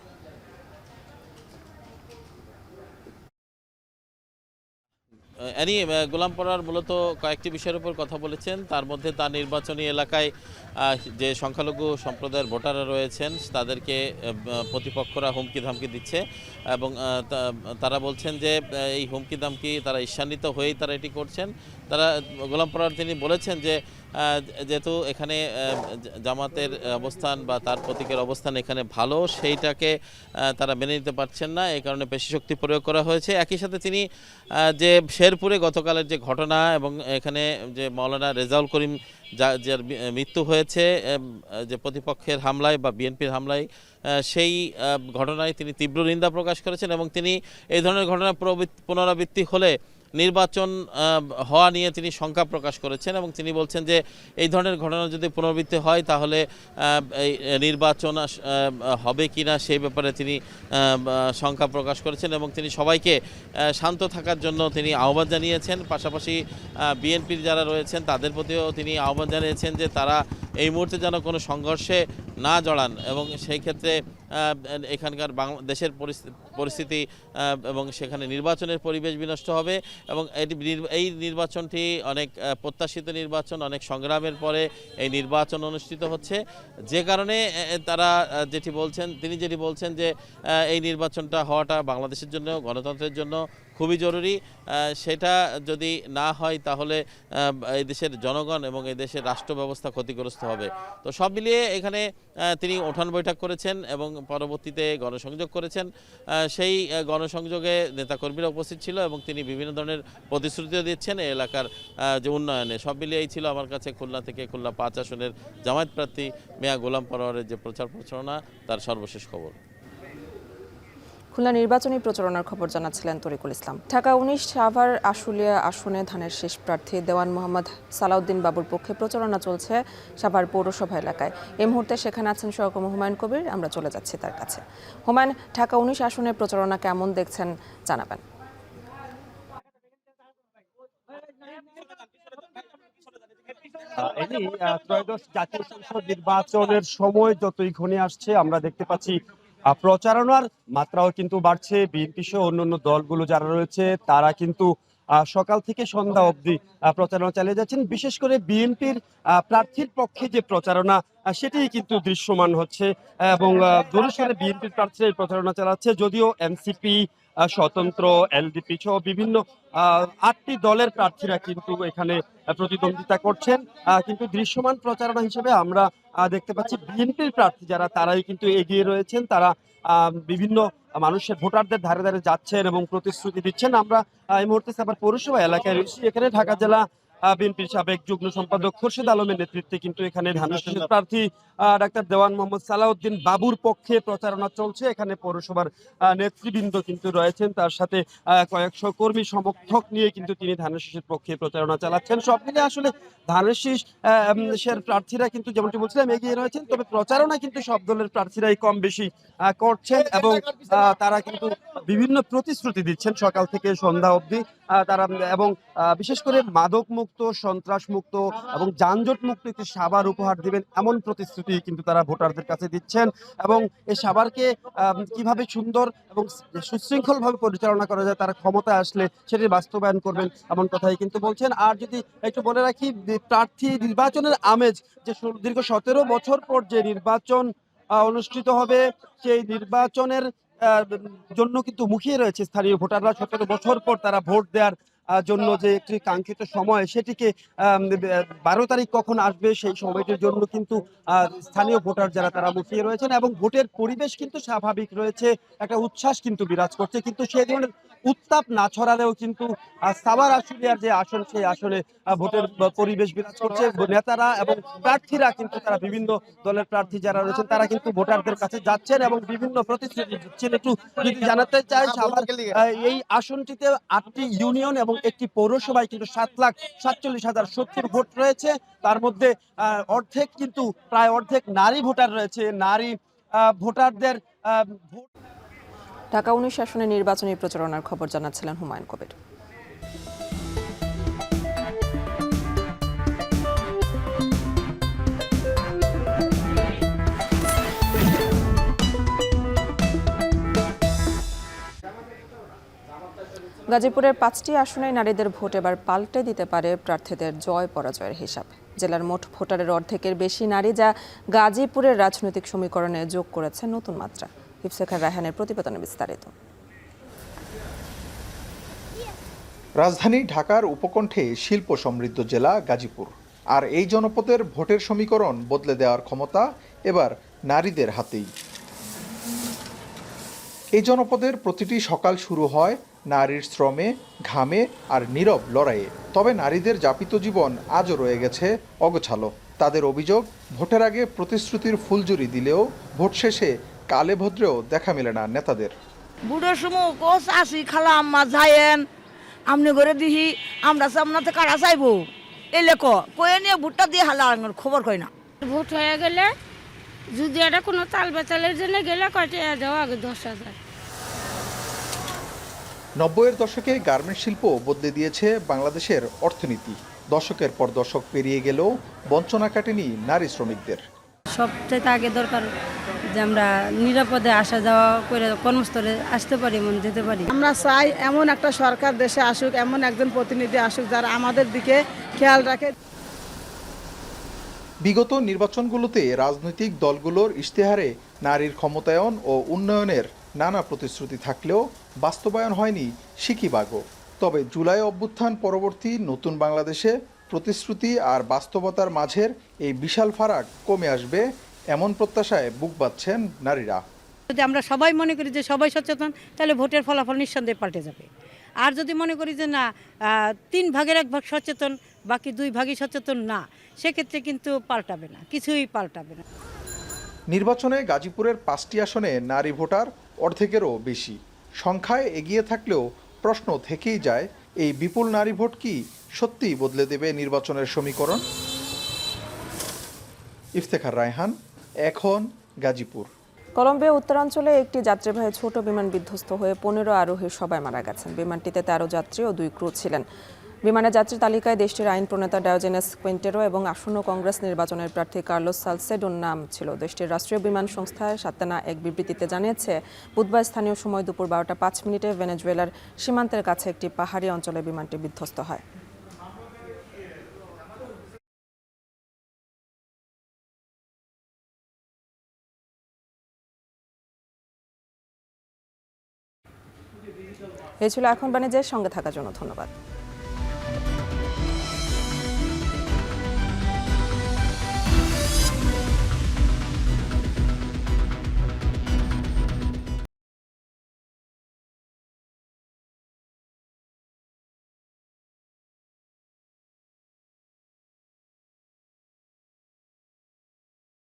গোলাম পরোয়ার মূলত কয়েকটি বিষয়ের উপর কথা বলেছেন, তার মধ্যে তার নির্বাচনী এলাকায় যে সংখ্যালঘু সম্প্রদায়ের ভোটাররা রয়েছেন তাদেরকে প্রতিপক্ষরা হুমকি ধামকি দিচ্ছে এবং তারা বলছেন যে এই হুমকি ধামকি তারা ঈর্ষান্বিত হয়েই তারা এটি করছেন। তারা গোলাম পরোয়ার তিনি বলেছেন যে যেহেতু এখানে জামাতের অবস্থান বা তার প্রতীকের অবস্থান এখানে ভালো, সেইটাকে তারা মেনে নিতে পারছেন না, এই কারণে পেশি শক্তি প্রয়োগ করা হয়েছে। একই সাথে তিনি যে শেরপুরে গতকালের যে ঘটনা এবং এখানে যে মাওলানা রেজাউল করিম যার মৃত্যু হয়েছে যে প্রতিপক্ষের হামলায় বা বিএনপির হামলায়, সেই ঘটনায় তিনি তীব্র নিন্দা প্রকাশ করেছেন এবং তিনি এই ধরনের ঘটনা পুনরাবৃত্তি হলে নির্বাচন হওয়া নিয়ে তিনি শঙ্কা প্রকাশ করেছেন এবং তিনি বলছেন যে এই ধরনের ঘটনা যদি পুনরাবৃত্তি হয় তাহলে এই নির্বাচন হবে কিনা সেই ব্যাপারে তিনি শঙ্কা প্রকাশ করেছেন এবং তিনি সবাইকে শান্ত থাকার জন্য তিনি আহ্বান জানিয়েছেন। পাশাপাশি বিএনপির যারা রয়েছেন তাদের প্রতিও তিনি আহ্বান জানিয়েছেন যে তারা এই মুহূর্তে যেন কোনো সংঘর্ষে না জড়ান এবং সেই ক্ষেত্রে এখানকার দেশের পরিস্থিতি এবং সেখানে নির্বাচনের পরিবেশ বিনষ্ট হবে এবং এই নির্বাচনটি অনেক প্রত্যাশিত নির্বাচন, অনেক সংগ্রামের পরে এই নির্বাচন অনুষ্ঠিত হচ্ছে, যে কারণে তারা তিনি যেটি বলছেন যে এই নির্বাচনটা হওয়াটা বাংলাদেশের জন্য, গণতন্ত্রের জন্য খুবই জরুরি। সেটা যদি না হয় তাহলে এই দেশের জনগণ এবং এই দেশের রাষ্ট্র ব্যবস্থা ক্ষতিগ্রস্ত হবে। তো সব মিলিয়ে এখানে তিনি উঠান বৈঠক করেছেন এবং পরবর্তীতে গণসংযোগ করেছেন। সেই গণসংযোগে নেতাকর্মীরা উপস্থিত ছিল এবং তিনি বিভিন্ন ধরনের প্রতিশ্রুতিও দিচ্ছেন এই এলাকার যে উন্নয়নে। সব মিলিয়ে এই ছিল আমার কাছে খুলনা থেকে খুলনা ৫ আসনের জামায়াত প্রার্থী মিয়া গোলাম পরোয়ারের যে প্রচার প্রচারণা তার সর্বশেষ খবর। খুলনা নির্বাচনী প্রচারণার খবর জানাচ্ছিলেন তরিকুল ইসলাম। ঢাকা ১৯ সাভার আশুলিয়া আসনে ধানের শেষ প্রার্থী দেওয়ান মোহাম্মদ সালাউদ্দিন বাবুর পক্ষে প্রচারণা চলছে সাভার পৌরসভা এলাকায়। এই মুহূর্তে সেখানে আছেন সহকর্মী হুমায়ুন কবির, আমরা চলে যাচ্ছি তার কাছে। হুমায়ুন, ঢাকা ১৯ আসনের প্রচারণা কেমন দেখছেন জানাবেন। ত্রয়োদশ জাতীয় সংসদ নির্বাচনের সময় যতই ঘনিয়ে আসছে আমরা দেখতে পাচ্ছি প্রচারণার মাত্রাও কিন্তু বাড়ছে। বিএনপি সহ অন্যান্য দলগুলো যারা রয়েছে তারা কিন্তু সকাল থেকে সন্ধ্যা অবধি প্রচারণা চালিয়ে যাচ্ছেন। বিশেষ করে বিএনপির প্রার্থীর পক্ষে যে প্রচারণা সেটি কিন্তু দৃশ্যমান হচ্ছে এবং জোরসোরে বিএনপির প্রার্থীরা প্রচারণা চালাচ্ছে। যদিও এনসিপি, স্বতন্ত্র, এলডিপি সহ বিভিন্ন ৮টি দলের প্রার্থীরা কিন্তু এখানে প্রতিদ্বন্দ্বিতা করছেন, কিন্তু দৃশ্যমান প্রচারণা হিসেবে আমরা দেখতে পাচ্ছি বিএনপির প্রার্থী যারা তারাই কিন্তু এগিয়ে রয়েছেন। তারা বিভিন্ন মানুষের ভোটারদের ধারে ধারে যাচ্ছেন এবং প্রতিশ্রুতি দিচ্ছেন। আমরা এই মুহূর্তে সাভার পৌরসভা এলাকায় রয়েছি। এখানে ঢাকা জেলা বিএনপির সাবেক যুগ্ম সম্পাদক খোরশেদ আলমের নেতৃত্বে কিন্তু এখানে ধানের শীষের প্রার্থী ডাক্তার দেওয়ান মোহাম্মদ সালাউদ্দিন বাবুর পক্ষে প্রচারণা চলছে। এখানে পৌরসভার নেতৃবৃন্দ কিন্তু রয়েছেন, তার সাথে কয়েকশো কর্মী সমর্থক নিয়ে কিন্তু তিনি ধানের শীষের পক্ষে প্রচারণা চালাচ্ছেন। সব মিলিয়ে আসলে ধানের শীষের প্রার্থীরা কিন্তু যেমনটি বলছিলাম এগিয়ে রয়েছেন, তবে প্রচারণা কিন্তু সব দলের প্রার্থীরাই কম বেশি করছেন এবং তারা কিন্তু বিভিন্ন প্রতিশ্রুতি দিচ্ছেন সকাল থেকে সন্ধ্যা অবধি তারা, এবং বিশেষ করে মাদক মুক্ত, সন্ত্রাস মুক্ত এবং যানজট মুক্ত একটি সাভার উপহার দিবেন এমন প্রতিশ্রুতি কিন্তু তারা ভোটারদের কাছে দিচ্ছেন এবং এই সাভারকে কিভাবে সুন্দর এবং সুশৃঙ্খলভাবে পরিচালনা করা যায় তারা ক্ষমতায় আসলে সেটি বাস্তবায়ন করবেন এমন কথাই কিন্তু বলছেন। আর যদি একটু বলে রাখি, প্রার্থী নির্বাচনের আমেজ যে দীর্ঘ ১৭ বছর পর যে নির্বাচন অনুষ্ঠিত হবে সেই নির্বাচনের জন্য কিন্তু মুখিয়ে রয়েছে স্থানীয় ভোটাররা। ১৭ বছর পর তারা ভোট দেওয়ার জন্য যে একটি কাঙ্ক্ষিত সময়, সেটিকে ১২ তারিখ কখন আসবে সেই সময়টির জন্য কিন্তু স্থানীয় ভোটার যারা তারা মুখিয়ে রয়েছেন এবং ভোটের পরিবেশ কিন্তু স্বাভাবিক রয়েছে, একটা উচ্ছ্বাস কিন্তু বিরাজ করছে। কিন্তু সেই ধরনের উত্তাপ না ছড়ালেও কিন্তু সাভার আশুলিয়ার যে আসন সেই আসনে ভোটের পরিবেশ বিরাজ করছে। নেতারা এবং প্রার্থীরা কিন্তু তারা বিভিন্ন দলের প্রার্থী যারা রয়েছেন তারা কিন্তু ভোটারদের কাছে যাচ্ছেন এবং বিভিন্ন প্রতিশ্রুতি দিচ্ছেন। একটু যদি জানাতে চাই, সাভার এই আসনটিতে ৮টি ইউনিয়ন এবং একটি পৌরসভায় কিন্তু ৭,৪৭,০৭০ ভোট রয়েছে। তার মধ্যে অর্ধেক কিন্তু প্রায় অর্ধেক নারী ভোটার রয়েছে। নারী ভোটারদের ভোট। ঢাকা ১৯ আসনে নির্বাচনী প্রচারণার খবর জানাচ্ছিলেন হুমায়ুন কবির। গাজীপুরের ৫টি আসনে নারীদের ভোট এবার পাল্টে দিতে পারে প্রার্থীদের জয় পরাজয়ের হিসাব। জেলার মোট ভোটারের অর্ধেকের বেশি নারী, যা গাজীপুরের রাজনৈতিক সমীকরণে যোগ করেছে নতুন মাত্রা। ইফতেখার রায়হানের প্রতিবেদনে বিস্তারিত। রাজধানী ঢাকার উপকণ্ঠে শিল্প সমৃদ্ধ জেলা গাজীপুর, আর এই জনপদের ভোটের সমীকরণ বদলে দেওয়ার ক্ষমতা এবার নারীদের হাতেই। এই জনপদের প্রতিটি সকাল শুরু হয় নারীর শ্রমে, ঘামে আর নীরব লড়াইয়ে। তবে নারীদের যাপিত জীবন আজও রয়ে গেছে অগোছালো। তাদের অভিযোগ, ভোটের আগে প্রতিশ্রুতির ফুলঝুরি দিলেও ভোট শেষে কালে ভদ্রেও দেখা মেলে না নেতাদের। বুড়োর সময় কোচ আসি খালা আম্মা যায়েন আমনে করে দিহি আমরা সামনাতে কারা চাইবো এলে কয়ে নিয়ে ভোটটা দিয়ে হালা খবর কই না। ভোট হয়ে গেলে যদি এটা কোনো তাল বেতালের জন্য গেলে কয়টা দেওয়া আগে 10,000। 90-এর দশকে গার্মেন্টস শিল্প বদলে দিয়েছে বাংলাদেশের অর্থনীতি। দশকের পর দশক পেরিয়ে গেলেও বঞ্চনা কাটেনি নারী শ্রমিকদের। সবচেয়ে আগে দরকার যে আমরা নিরাপদে আসা যাওয়া করে কর্মস্থলে আসতে পারি, মন যেতে পারি। আমরা চাই এমন একটা সরকার দেশে আসুক, এমন একজন প্রতিনিধি আসুক যারা আমাদের দিকে খেয়াল রাখে। বিগত নির্বাচনগুলোতে রাজনৈতিক দলগুলোর ইশতেহারে নারীর ক্ষমতায়ন ও উন্নয়নের নানা প্রতিশ্রুতি থাকলেও বাস্তবায়ন হয়নি সিকিবাগও। তবে জুলাই অভ্যুত্থান পরবর্তী নতুন বাংলাদেশে প্রতিশ্রুতি আর বাস্তবতার মাঝের এই বিশাল ফারাক কমে আসবে এমন প্রত্যাশায় বুক বাঁধছেন নারীরা। যদি আমরা সবাই মনে করি যে সবাই সচেতন, তাহলে ভোটের ফলাফল নিঃসন্দেহে পাল্টে যাবে। আর যদি মনে করি যে না 3 ভাগের 1 ভাগ সচেতন, বাকি 2 ভাগই সচেতন না, সেক্ষেত্রে কিন্তু পাল্টাবে না, কিছুই পাল্টাবে না। নির্বাচনে গাজীপুরের 5টি আসনে নারী ভোটার অর্ধেকেরও বেশি। সংখ্যায় এগিয়ে থাকলেও প্রশ্ন থেকেই যায়, এই বিপুল নারী ভোট কি সত্যিই বদলে দেবে নির্বাচনের সমীকরণ? ইফতেখার রায়হান, এখন গাজীপুর। কলম্বিয়া উত্তরাঞ্চলে একটি যাত্রীবাহী ছোট বিমান বিধ্বস্ত হয়ে 15 আরোহী সবাই মারা গেছেন। বিমানটিতে 13 যাত্রী ও 2 ক্রু ছিলেন। বিমানের যাত্রী তালিকায় দেশটির আইন প্রণেতা ডায়োজেনেস কুইন্টেরো এবং আসন্ন কংগ্রেস নির্বাচনের প্রার্থী কার্লোস সালসেডোর নাম ছিল। দেশটির রাষ্ট্রীয় বিমান সংস্থা সাতেনা এক বিবৃতিতে জানিয়েছে, বুধবার স্থানীয় সময় দুপুর 12টা 5 মিনিটে ভেনেজুয়েলার সীমান্তের কাছে একটি পাহাড়ি অঞ্চলে বিমানটি বিধ্বস্ত হয়। এই ছিল এখন বাণিজ্যের সঙ্গে থাকার জন্য ধন্যবাদ।